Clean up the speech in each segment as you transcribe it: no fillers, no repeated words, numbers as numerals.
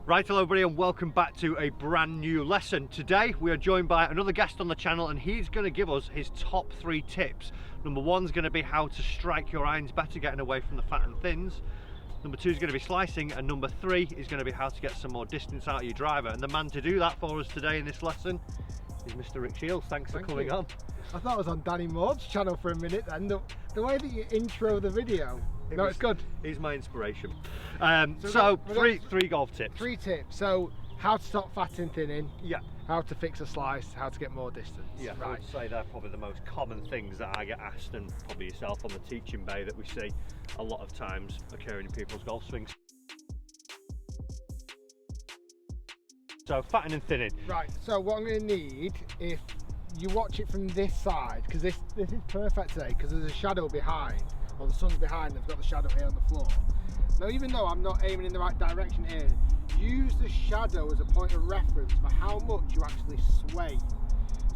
Right, hello everybody, and welcome back to a brand new lesson. Today we are joined by another guest on the channel, and he's going to give us his top 3 tips. Number 1 is going to be how to strike your irons better, getting away from the fat and thins. Number 2 is going to be slicing, and number 3 is going to be how to get some more distance out of your driver. And the man to do that for us today in this lesson is Mr. Rick Shiels. Thanks for coming on. I thought I was on Danny Maud's channel for a minute then. The way that you intro the video. It's good. He's my inspiration. So three golf tips. 3 tips. So how to stop fat and thinning. Yeah. How to fix a slice. How to get more distance. Yeah, right. I would say they're probably the most common things that I get asked, and probably yourself on the teaching bay, that we see a lot of times occurring in people's golf swings. So fattening and thinning. Right. So what I'm going to need, if you watch it from this side, because this is perfect today, because there's a shadow behind. Or the sun's behind, they've got the shadow here on the floor. Now, even though I'm not aiming in the right direction here, use the shadow as a point of reference for how much you actually sway.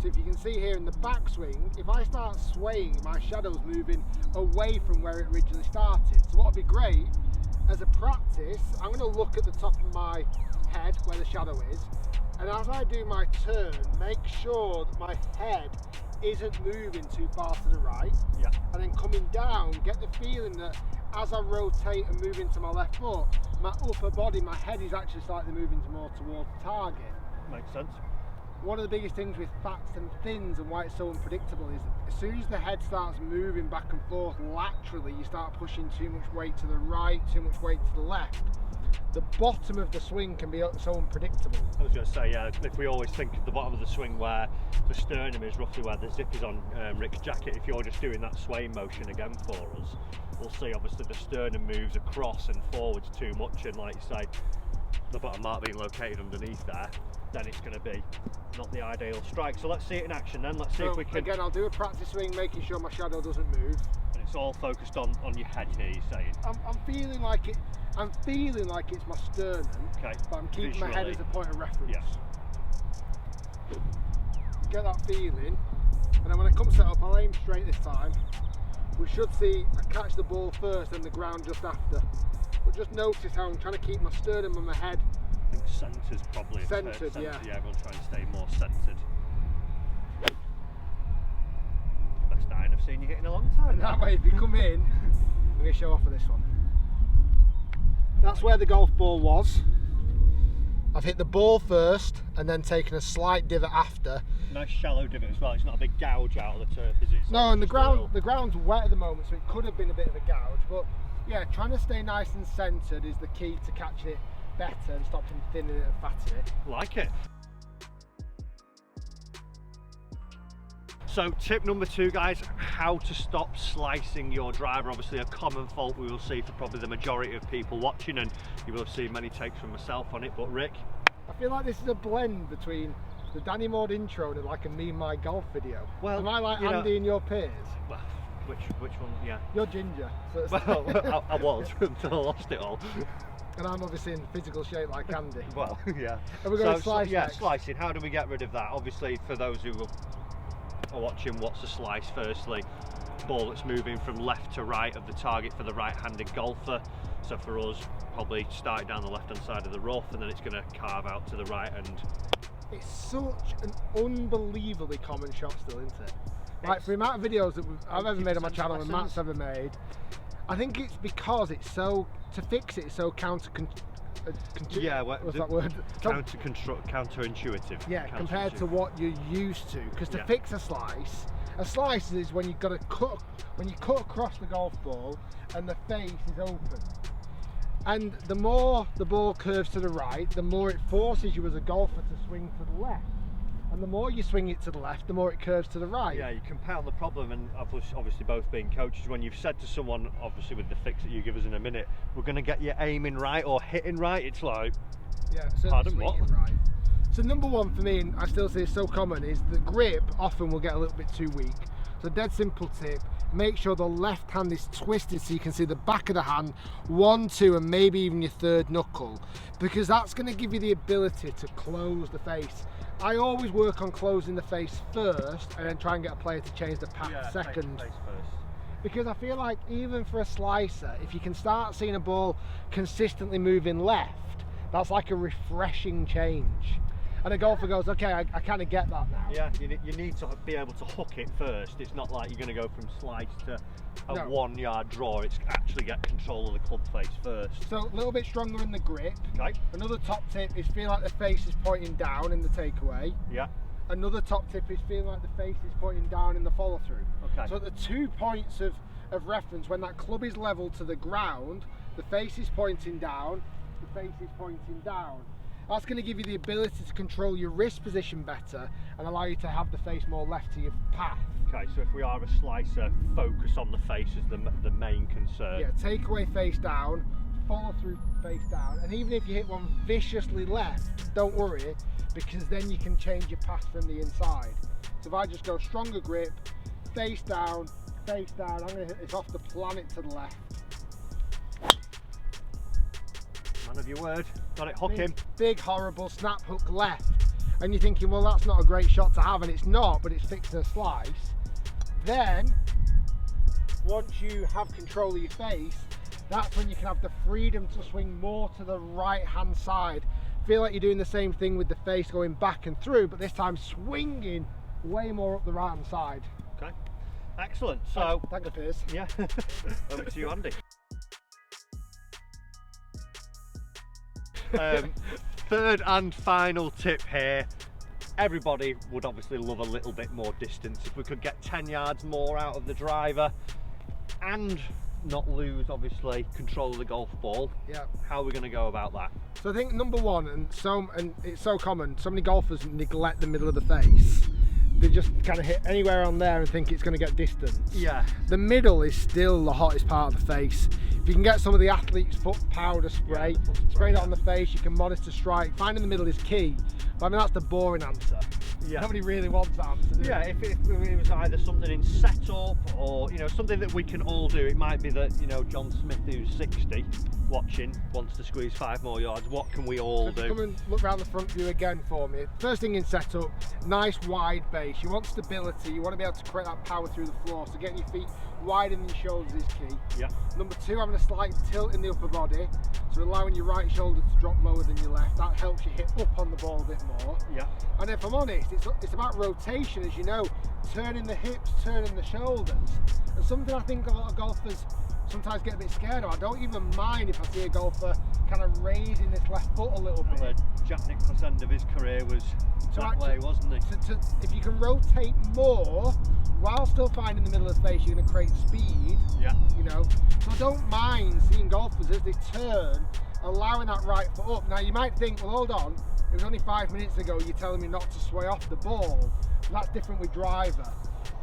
So if you can see here in the backswing, if I start swaying, my shadow's moving away from where it originally started. So what would be great, as a practice, I'm going to look at the top of my head where the shadow is, and as I do my turn, make sure that my head isn't moving too far to the right. Yeah. And then coming down, get the feeling that as I rotate and move into my left foot, my upper body, my head is actually slightly moving more towards the target. Makes sense. One of the biggest things with fats and thins and why it's so unpredictable is as soon as the head starts moving back and forth laterally, you start pushing too much weight to the right, too much weight to the left. The bottom of the swing can be so unpredictable. I was going to say, yeah, if we always think of the bottom of the swing where the sternum is roughly where the zip is on Rick's jacket, if you're just doing that swaying motion again for us, we'll see obviously the sternum moves across and forwards too much, and like you say, the bottom mark being located underneath there, then it's going to be not the ideal strike. So let's see it in action then. Let's see if we can. Again, I'll do a practice swing, making sure my shadow doesn't move. And it's all focused on your head here, you're saying? I'm feeling like it. I'm feeling like it's my sternum, okay, but I'm keeping my head as a point of reference. Yes. Get that feeling, and then when I come set up, I'll aim straight this time. We should see I catch the ball first and the ground just after. But just notice how I'm trying to keep my sternum and my head. I think centre's probably centred, yeah. Yeah, everyone's trying to stay more centred. Best iron I've seen you hit in a long time. And that way, if you come in, I'm going to show off for this one. That's where the golf ball was. I've hit the ball first and then taken a slight divot after. Nice shallow divot as well. It's not a big gouge out of the turf, is it? No, and the ground's wet at the moment, so it could have been a bit of a gouge. But yeah, trying to stay nice and centred is the key to catching it better and stopping thinning it and fatting it. Like it. So tip number 2, guys, how to stop slicing your driver. Obviously a common fault we will see for probably the majority of people watching, and you will have seen many takes from myself on it. But Rick, I feel like this is a blend between the Danny Maud intro and like a me and my golf video. Well, am I like Andy and your peers? Well, which one? Yeah, you're ginger. So well, I was until I lost it all. And I'm obviously in physical shape like Andy. Well, yeah. And we're going to slice yeah, next. Slicing. How do we get rid of that? Obviously, for those who are watching, what's a slice? Firstly, ball that's moving from left to right of the target for the right-handed golfer. So for us, probably start down the left-hand side of the rough, and then it's going to carve out to the right. And it's such an unbelievably common shot still, isn't it? Like, for the amount of videos that I've ever made on my channel and Matt's ever made, I think it's because it's so, to fix it, it's so what's that word? Counterintuitive. Yeah, compared to what you're used to. Because to fix a slice is when you've got to cut, when you cut across the golf ball and the face is open. And the more the ball curves to the right, the more it forces you as a golfer to swing to the left. And the more you swing it to the left, the more it curves to the right. Yeah, you compound the problem, and obviously both being coaches, when you've said to someone, obviously with the fix that you give us in a minute, we're going to get you aiming right or hitting right, it's like, yeah, pardon, what? Right. So number 1 for me, and I still say it's so common, is the grip often will get a little bit too weak. So dead simple tip, make sure the left hand is twisted so you can see the back of the hand, 1, 2 and maybe even your 3rd knuckle, because that's going to give you the ability to close the face. I always work on closing the face first and then try and get a player to change the path second. Because I feel like even for a slicer, if you can start seeing a ball consistently moving left, That's like a refreshing change. And a golfer goes, okay, I kind of get that now. Yeah, you need to be able to hook it first. It's not like you're going to go from slice to a 1 yard draw. It's actually get control of the club face first. So a little bit stronger in the grip. Okay. Another top tip is feel like the face is pointing down in the takeaway. Yeah. Another top tip is feel like the face is pointing down in the follow through. Okay. So at the 2 points of reference, when that club is level to the ground, the face is pointing down, the face is pointing down. That's going to give you the ability to control your wrist position better and allow you to have the face more left to your path. Okay, so if we are a slicer, focus on the face as the main concern. Yeah, takeaway face down, follow through face down, and even if you hit one viciously left, don't worry, because then you can change your path from the inside. So if I just go stronger grip, face down, I'm going to hit this off the planet to the left. Man of your word, got it, hook him. Big horrible snap hook left, and you're thinking, well, that's not a great shot to have, and it's not, but it's fixed to a slice. Then once you have control of your face, that's when you can have the freedom to swing more to the right hand side. Feel like you're doing the same thing with the face going back and through, but this time swinging way more up the right hand side. Okay, excellent. So thank you, Piers. Yeah. Over to you, Andy. Third and final tip here. Everybody would obviously love a little bit more distance. If we could get 10 yards more out of the driver and not lose, obviously, control of the golf ball. Yeah. How are we going to go about that? So I think number one, and it's so common, so many golfers neglect the middle of the face. They just kind of hit anywhere on there and think it's going to get distance. Yeah. The middle is still the hottest part of the face. If you can get some of the athlete's foot powder spray, spray that on the face, you can monitor strike. Finding the middle is key. But I mean, that's the boring answer. Yeah. Nobody really wants that answer, do Yeah, if it was either something in setup or, something that we can all do. It might be that, John Smith, who's 60, watching, wants to squeeze 5 more yards. What can we all do? Come and look around the front view again for me. First thing in setup, nice wide base. You want stability, you want to be able to create that power through the floor, so getting your feet wider than your shoulders is key. Yeah. Number 2, having a slight tilt in the upper body, so allowing your right shoulder to drop lower than your left. That helps you hit up on the ball a bit more. Yeah. And if I'm honest, it's about rotation, as you know, turning the hips, turning the shoulders. And something I think a lot of golfers sometimes get a bit scared of. I don't even mind if I see a golfer kind of raising this left foot a little bit. Jack Nicklaus' end of his career was that way, wasn't he? If you can rotate more while still finding the middle of the face, you're going to create speed. Yeah. So I don't mind seeing golfers as they turn, allowing that right foot up. Now you might think, well, hold on, it was only 5 minutes ago you're telling me not to sway off the ball. That's different with driver.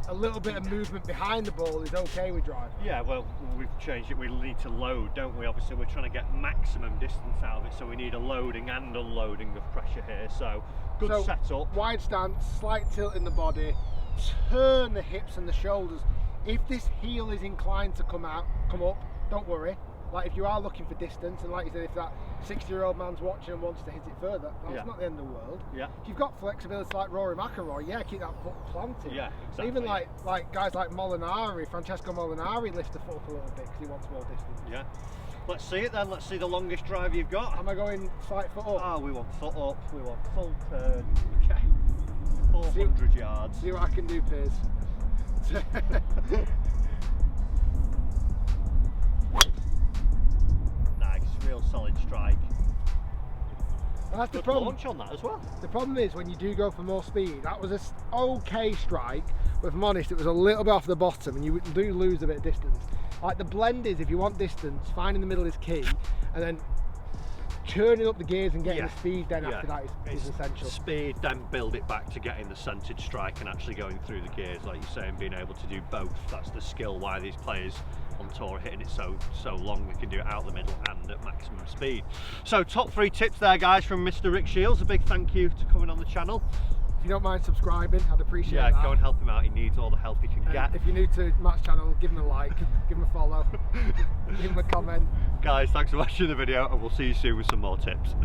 A little bit of movement behind the ball is okay with driver. Yeah, well, we've changed it. We need to load, don't we? Obviously, we're trying to get maximum distance out of it, so we need a loading and unloading of pressure here. So, good setup. Wide stance, slight tilt in the body, turn the hips and the shoulders. If this heel is inclined to come up, don't worry. Like if you are looking for distance, and like you said, if that 60-year-old man's watching and wants to hit it further, that's not the end of the world. Yeah. If you've got flexibility like Rory McIlroy, keep that foot planted. Yeah, exactly. Even like guys like Francesco Molinari lift the foot up a little bit because he wants more distance. Yeah. Let's see it then. Let's see the longest drive you've got. Am I going slight foot up? Oh, we want foot up. We want full turn. Okay. 400 yards. See what I can do, Piers. Real solid strike. And that's the Good problem. launch on that as well. The problem is when you do go for more speed, that was a okay strike, but if I'm honest, it was a little bit off the bottom and you do lose a bit of distance. Like the blend is, if you want distance, finding the middle is key, and then turning up the gears and getting the speed then after that is essential. Speed, then build it back to getting the centered strike and actually going through the gears, like you're saying, being able to do both. That's the skill why these players on tour are hitting it so long. They can do it out the middle and at maximum speed. So top 3 tips there, guys, from Mr. Rick Shiels. A big thank you to coming on the channel. If you don't mind subscribing, I'd appreciate that. Yeah, go and help him out. He needs all the help he can get. If you're new to Matt's channel, give him a like, give him a follow, give him a comment. Guys, thanks for watching the video, and we'll see you soon with some more tips.